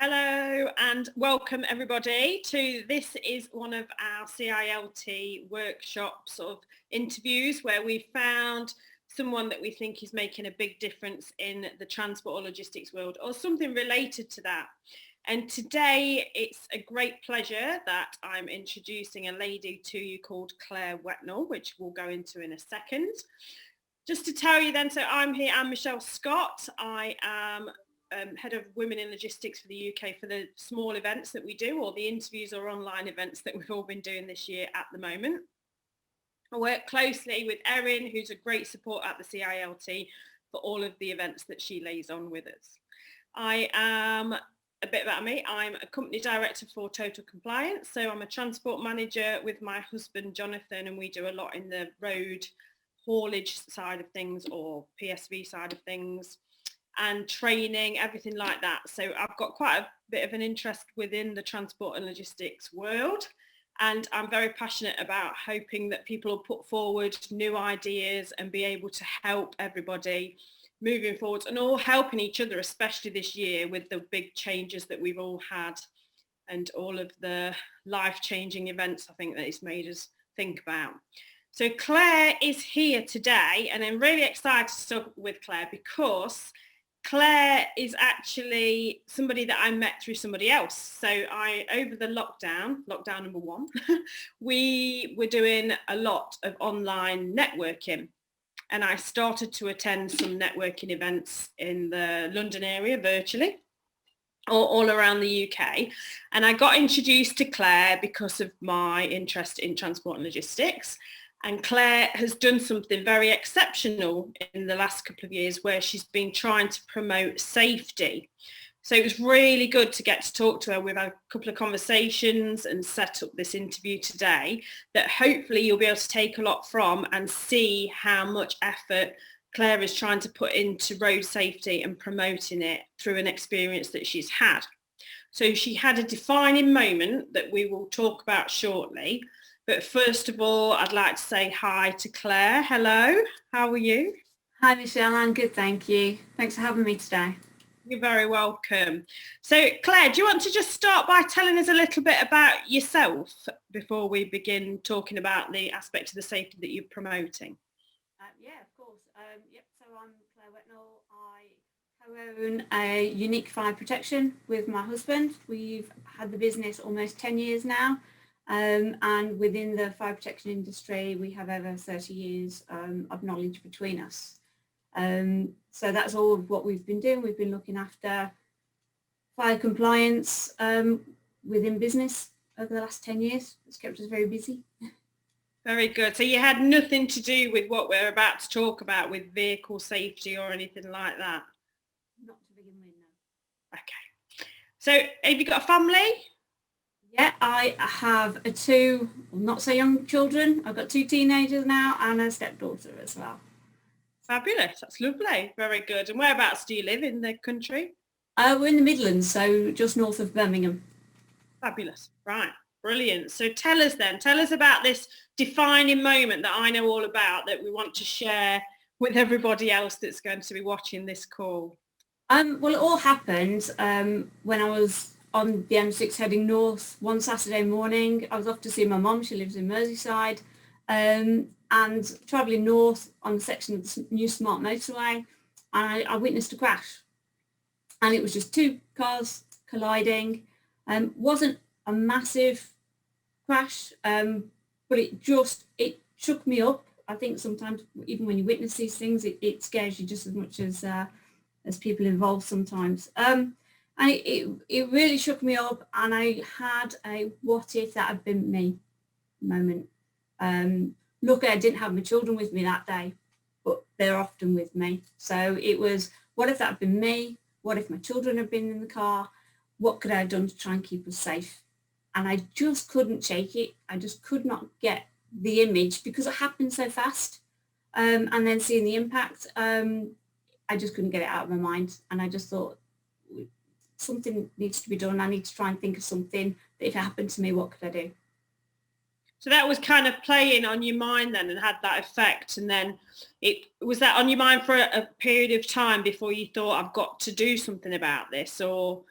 Hello and welcome everybody to this is one of our CILT workshop sort of interviews where we found someone that we think is making a big difference in the transport or logistics world or something related to that. And today it's a great pleasure that I'm introducing a lady to you called Claire Whetnall, which we'll go into in a second. Just to tell you then, so I'm here, I'm Michelle Scott. I am head of Women in Logistics for the UK for the small events that we do, or the interviews or online events that we've all been doing this year at the moment. I work closely with Erin, who's a great support at the CILT for all of the events that she lays on with us. I am, a bit about me, I'm a company director for Total Compliance. So I'm a transport manager with my husband, Jonathan, and we do a lot in the road haulage side of things or PSV side of things, and training, everything like that. So I've got quite a bit of an interest within the transport and logistics world, and I'm very passionate about hoping that people will put forward new ideas and be able to help everybody moving forward, and all helping each other, especially this year with the big changes that we've all had and all of the life-changing events I think that it's made us think about. So Claire is here today, and I'm really excited to talk with Claire because Claire is actually somebody that I met through somebody else. So over the lockdown number 1, we were doing a lot of online networking, and I started to attend some networking events in the London area virtually, or all around the UK. And I got introduced to Claire because of my interest in transport and logistics. And Claire has done something very exceptional in the last couple of years where she's been trying to promote safety. So it was really good to get to talk to her. We've had a couple of conversations and set up this interview today that hopefully you'll be able to take a lot from and see how much effort Claire is trying to put into road safety and promoting it through an experience that she's had. So she had a defining moment that we will talk about shortly. But first of all, I'd like to say hi to Claire. Hello, how are you? Hi Michelle, I'm good, thank you. Thanks for having me today. You're very welcome. So Claire, do you want to just start by telling us a little bit about yourself before we begin talking about the aspect of the safety that you're promoting? Yeah, of course. So I'm Claire Whetnall. I co-own a unique fire protection with my husband. We've had the business almost 10 years now. And within the fire protection industry, we have over 30 years of knowledge between us. So that's all of what we've been doing. We've been looking after fire compliance within business over the last 10 years. It's kept us very busy. Very good. So you had nothing to do with what we're about to talk about with vehicle safety or anything like that? Not to begin with, no. Okay. So have you got a family? Yeah, I have 2 not so young children. I've got 2 teenagers now and a stepdaughter as well. Fabulous. That's lovely. Very good. And whereabouts do you live in the country? We're in the Midlands, so just north of Birmingham. Fabulous. Right. Brilliant. So tell us about this defining moment that I know all about that we want to share with everybody else that's going to be watching this call. Well, it all happened when I was on the M6 heading north one Saturday morning. I was off to see my mum. She lives in Merseyside, and travelling north on the section of the new smart motorway, I witnessed a crash, and it was just 2 cars colliding. Wasn't a massive crash, but it shook me up. I think sometimes even when you witness these things, it scares you just as much as people involved sometimes. And it really shook me up, and I had a what if that had been me moment. Luckily I didn't have my children with me that day, but they're often with me. So it was, what if that had been me? What if my children had been in the car? What could I have done to try and keep us safe? And I just couldn't shake it. I just could not get the image because it happened so fast. And then seeing the impact, I just couldn't get it out of my mind. And I just thought, something needs to be done. I need to try and think of something that if it happened to me, what could I do? So that was kind of playing on your mind then and had that effect. And then was that on your mind for a period of time before you thought, I've got to do something about this? Or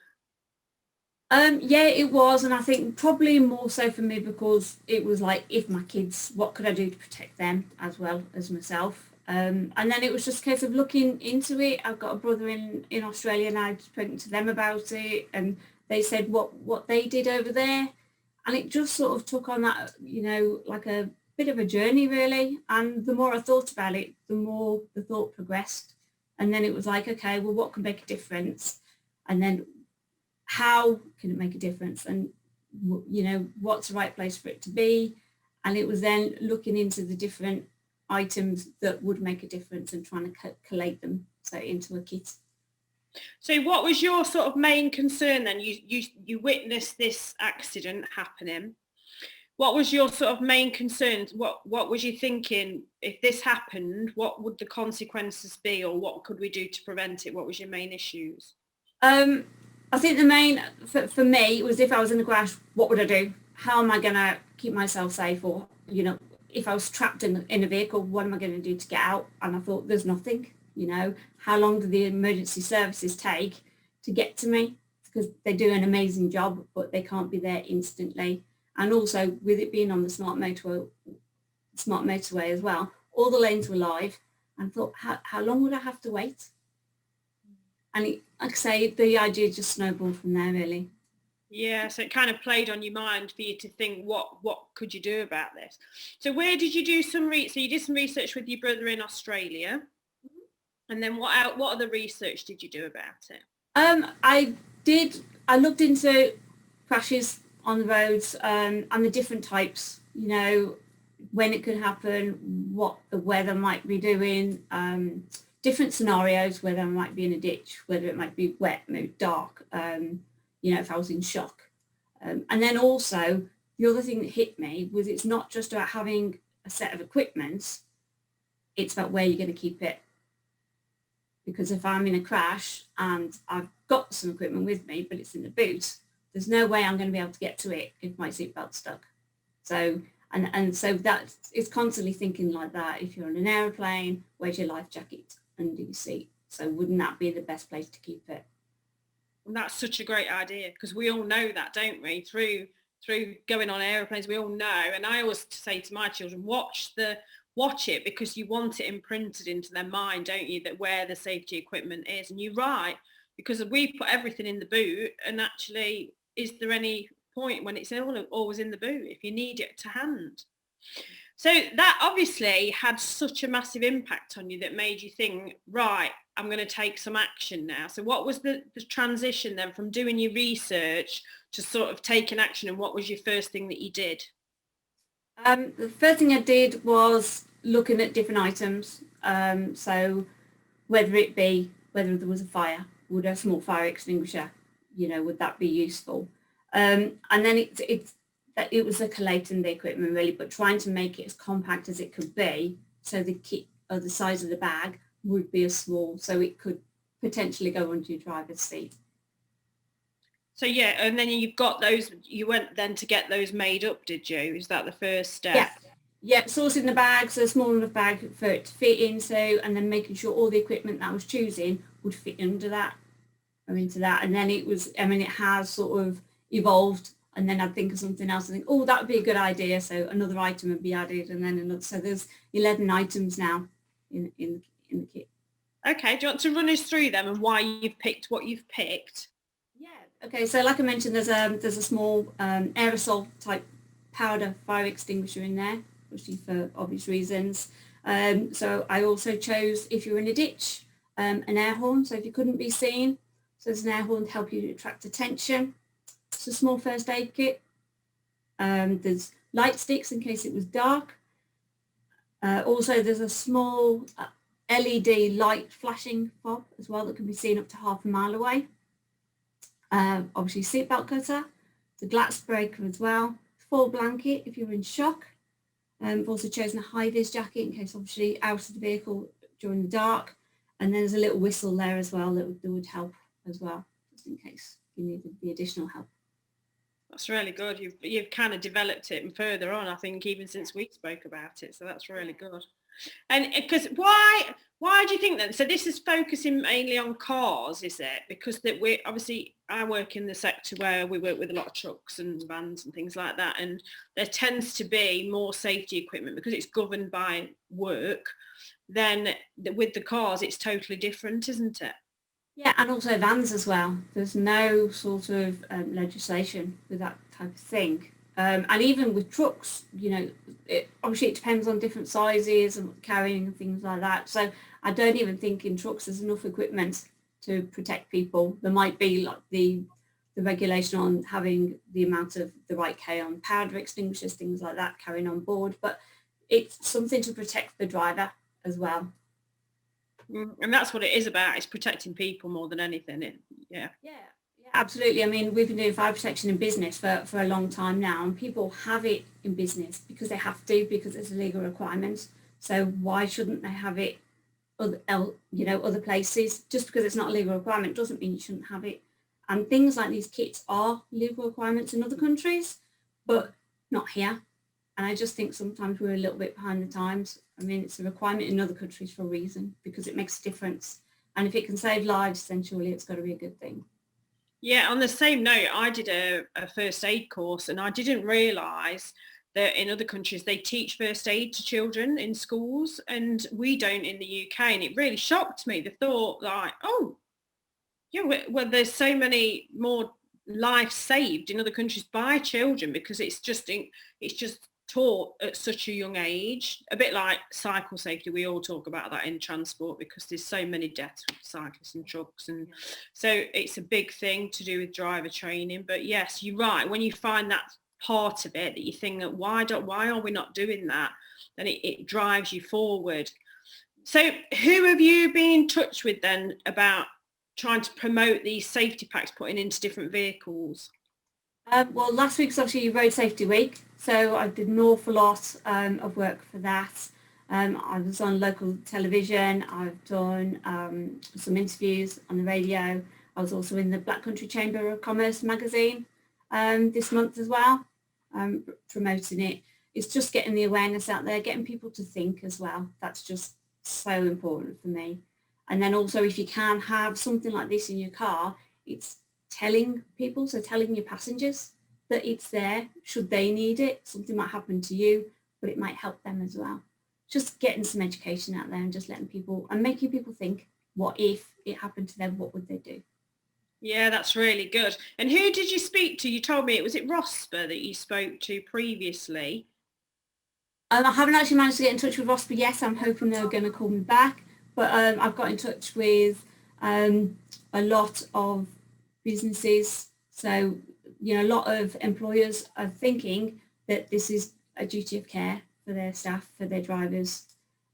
Yeah, it was, and I think probably more so for me because it was like, if my kids, what could I do to protect them as well as myself? And then it was just a case of looking into it. I've got a brother in Australia, and I'd spoken to them about it, and they said what they did over there, and it just sort of took on that, like a bit of a journey really. And the more I thought about it, the more the thought progressed, and then it was like, okay, well, what can make a difference, and then how can it make a difference, and what's the right place for it to be. And it was then looking into the different items that would make a difference and trying to collate them so into a kit. So what was your sort of main concern then? You witnessed this accident happening. What was your sort of main concerns? What was you thinking, if this happened, what would the consequences be, or what could we do to prevent it? What was your main issues? I think the main, for me, was if I was in the crash, what would I do? How am I going to keep myself safe? Or, if I was trapped in a vehicle, what am I going to do to get out? And I thought, there's nothing, how long do the emergency services take to get to me? Because they do an amazing job, but they can't be there instantly. And also, with it being on the smart motorway as well, all the lanes were live, and I thought, how long would I have to wait? And like I say, the idea just snowballed from there, really. Yeah, so it kind of played on your mind for you to think, what could you do about this? So where did you do some so you did some research with your brother in Australia, and then what other research did you do about it? I looked into crashes on the roads, and the different types, when it could happen, what the weather might be doing, different scenarios, whether I might be in a ditch, whether it might be wet, maybe dark, if I was in shock. And then also, the other thing that hit me was, it's not just about having a set of equipment, it's about where you're going to keep it. Because if I'm in a crash and I've got some equipment with me, but it's in the boot, there's no way I'm going to be able to get to it if my seatbelt's stuck. So, and so that is constantly thinking like that. If you're on an aeroplane, where's your life jacket under your seat? So wouldn't that be the best place to keep it? And that's such a great idea, because we all know that, don't we? Through going on airplanes, we all know. And I always say to my children, watch it, because you want it imprinted into their mind, don't you, that where the safety equipment is. And you're right, because we put everything in the boot, and actually, is there any point when it's always in the boot if you need it to hand? So that obviously had such a massive impact on you that made you think, right, I'm going to take some action now. So what was the transition then from doing your research to sort of taking action, and what was your first thing that you did? The first thing I did was looking at different items. So whether there was a fire, would a small fire extinguisher, would that be useful? And then it was a collating the equipment really, but trying to make it as compact as it could be, so the kit or the size of the bag would be as small, so it could potentially go onto your driver's seat. So yeah, and then you've got those, you went then to get those made up, did you? Is that the first step? Yeah, sourcing the bag, so a small enough bag for it to fit into, and then making sure all the equipment that I was choosing would fit under that or into that. And then it has sort of evolved, and then I'd think of something else and think, oh, that would be a good idea, so another item would be added, and then another. So there's 11 items now in the kit. Okay, do you want to run us through them and why you've picked what you've picked? Yeah. Okay, so like I mentioned, there's a small aerosol type powder fire extinguisher in there, obviously for obvious reasons. So I also chose, if you're in a ditch, an air horn, so if you couldn't be seen, so there's an air horn to help you attract attention. It's a small first aid kit. There's light sticks in case it was dark. Also, there's a small LED light flashing fob as well that can be seen up to half a mile away. Obviously, seatbelt cutter, the glass breaker as well, full blanket if you're in shock. I've also chosen a high-vis jacket in case obviously out of the vehicle during the dark. And then there's a little whistle there as well that would help as well, just in case you needed the additional help. That's really good. You've kind of developed it and further on, I think, even since we spoke about it. So that's really good. And because why Why do you think then? So this is focusing mainly on cars, is it? Because that we obviously, I work in the sector where we work with a lot of trucks and vans and things like that, and there tends to be more safety equipment because it's governed by work. Then with the cars, it's totally different, isn't it? Yeah, and also vans as well. There's no sort of legislation with that type of thing. And even with trucks, you know, obviously it depends on different sizes and carrying and things like that. So I don't even think in trucks there's enough equipment to protect people. There might be like the regulation on having the amount of the right K on powder extinguishers, things like that, carrying on board. But it's something to protect the driver as well. And that's what it is about. It's protecting people more than anything. Yeah, absolutely. I mean, we've been doing fire protection in business for a long time now, and people have it in business because they have to, because it's a legal requirement. So why shouldn't they have it other places? Just because it's not a legal requirement doesn't mean you shouldn't have it. And things like these kits are legal requirements in other countries, but not here. And I just think sometimes we're a little bit behind the times. I mean, it's a requirement in other countries for a reason, because it makes a difference. And if it can save lives, then surely it's got to be a good thing. Yeah, on the same note, I did a first aid course, and I didn't realise that in other countries they teach first aid to children in schools, and we don't in the UK. And it really shocked me, the thought like, oh, yeah, well, there's so many more lives saved in other countries by children because it's just taught at such a young age, a bit like cycle safety. We all talk about that in transport because there's so many deaths with cyclists and trucks, and so it's a big thing to do with driver training. But yes, you're right, when you find that part of it that you think that why are we not doing that, then it drives you forward. So who have you been in touch with then about trying to promote these safety packs putting into different vehicles? Well, last week's obviously Road Safety Week, so I did an awful lot of work for that. I was on local television, I've done some interviews on the radio. I was also in the Black Country Chamber of Commerce magazine this month as well, promoting it. It's just getting the awareness out there, getting people to think as well. That's just so important for me. And then also, if you can have something like this in your car, it's telling people, so telling your passengers that it's there should they need it. Something might happen to you, but it might help them as well. Just getting some education out there and just letting people and making people think, what if it happened to them, what would they do? Yeah, that's really good. And who did you speak to? You told me was it ROSPA that you spoke to previously? I haven't actually managed to get in touch with ROSPA yet. I'm hoping they're going to call me back, but I've got in touch with a lot of businesses. So, you know, a lot of employers are thinking that this is a duty of care for their staff, for their drivers,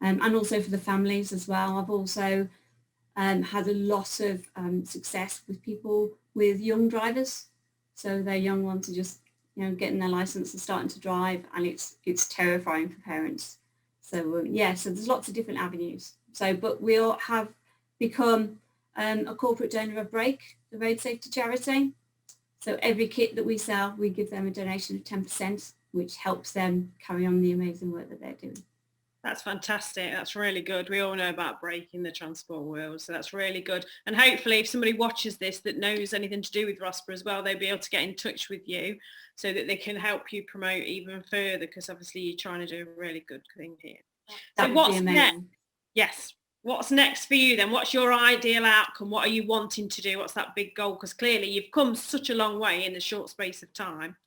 and also for the families as well. I've also had a lot of success with people with young drivers. So their young ones are just, you know, getting their license and starting to drive, and it's terrifying for parents. So yeah, so there's lots of different avenues. So, but we all have become a corporate donor of Break, the road safety charity. So every kit that we sell, we give them a donation of 10%, which helps them carry on the amazing work that they're doing. That's fantastic. That's really good. We all know about Break in the transport world, so that's really good. And hopefully if somebody watches this that knows anything to do with ROSPA as well, they'll be able to get in touch with you so that they can help you promote even further, because obviously you're trying to do a really good thing here. That so would be amazing. Next? Yes. What's next for you then? What's your ideal outcome? What are you wanting to do? What's that big goal? Because clearly you've come such a long way in a short space of time.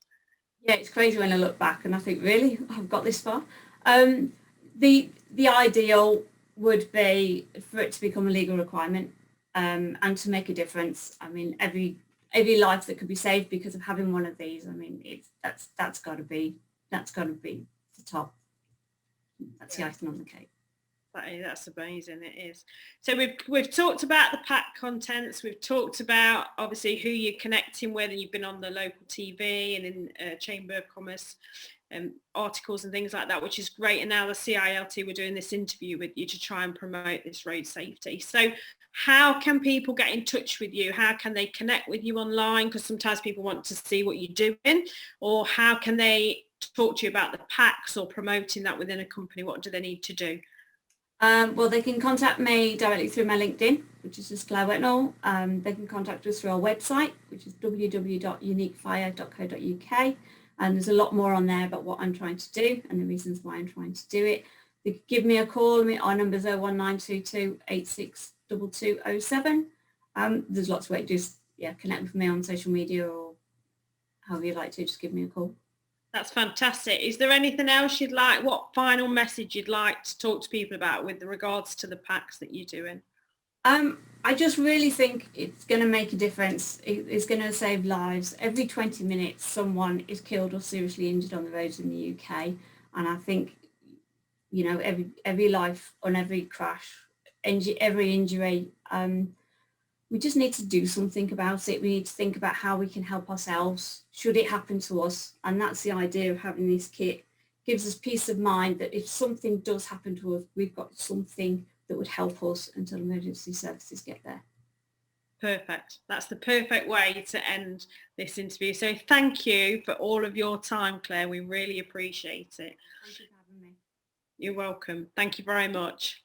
Yeah, it's crazy when I look back and I think, really, I've got this far. The ideal would be for it to become a legal requirement and to make a difference. I mean, every life that could be saved because of having one of these. I mean, that's got to be the top. That's the icing on the cake. That's amazing. It is. So we've talked about the pack contents. We've talked about obviously who you're connecting with, and you've been on the local TV and in Chamber of Commerce articles and things like that, which is great. And now the CILT, we're doing this interview with you to try and promote this road safety. So how can people get in touch with you? How can they connect with you online? Because sometimes people want to see what you're doing, or how can they talk to you about the packs or promoting that within a company? What do they need to do? Well, they can contact me directly through my LinkedIn, which is just Claire Whetnall. They can contact us through our website, which is www.uniquefire.co.uk. And there's a lot more on there about what I'm trying to do and the reasons why I'm trying to do it. They can give me a call. Our number is 01922 862207. There's lots of ways. Just connect with me on social media or however you'd like to. Just give me a call. That's fantastic. Is there anything else you'd like, what final message you'd like to talk to people about with regards to the packs that you're doing? I just really think it's going to make a difference. It's going to save lives. Every 20 minutes someone is killed or seriously injured on the roads in the UK, and I think, you know, every life on every crash, every injury, we just need to do something about it. We need to think about how we can help ourselves should it happen to us, and that's the idea of having this kit. Gives us peace of mind that if something does happen to us, we've got something that would help us until emergency services get there. Perfect. That's the perfect way to end this interview. So thank you for all of your time, Claire. We really appreciate it. Thank you for having me. You're welcome. Thank you very much.